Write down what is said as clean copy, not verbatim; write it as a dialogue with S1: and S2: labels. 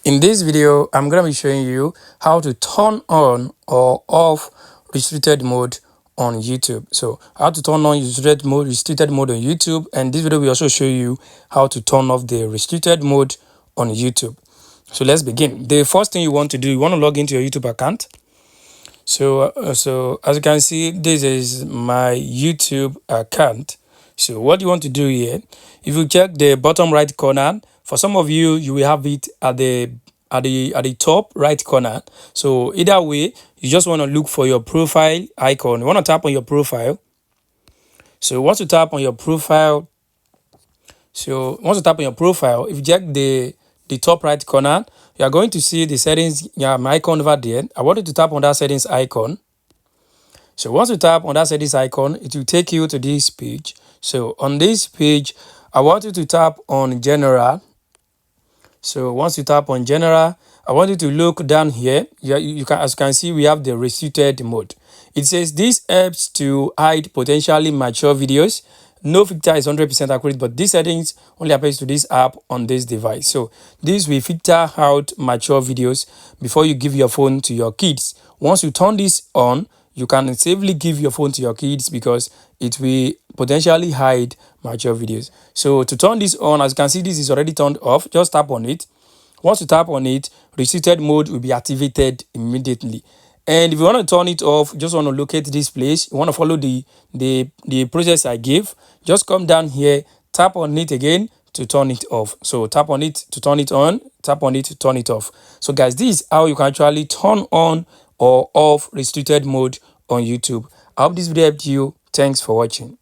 S1: In this video, I'm going to be showing you how to turn on or off restricted mode on YouTube. So how to turn on restricted mode on YouTube, and this video will also show you how to turn off the restricted mode on YouTube. So let's begin. The first thing you want to do, you want to log into your YouTube account. So as you can see, this is my YouTube account. So what you want to do here, if you check the bottom right corner, for some of you, you will have it at the top right corner. So either way, you just want to look for your profile icon. You want to tap on your profile. So once you tap on your profile, if you check the top right corner, you are going to see the settings, my icon over there. I want you to tap on that settings icon. So once you tap on that settings icon, it will take you to this page. So on this page, I want you to tap on general. So once you tap on general, I want you to look down here. You can, as you can see, we have the restricted mode. It says this helps to hide potentially mature videos. No filter is 100% accurate, but these settings only applies to this app on this device. So this will filter out mature videos before you give your phone to your kids. Once you turn this on, you can safely give your phone to your kids because it will potentially hide mature videos. So to turn this on, as you can see, this is already turned off. Just tap on it. Once you tap on it, restricted mode will be activated immediately. And if you want to turn it off, just want to locate this place. You want to follow the process I gave. Just come down here, tap on it again to turn it off. So tap on it to turn it on, tap on it to turn it off. So guys, this is how you can actually turn on or off restricted mode on YouTube. I hope this video helped you. Thanks for watching.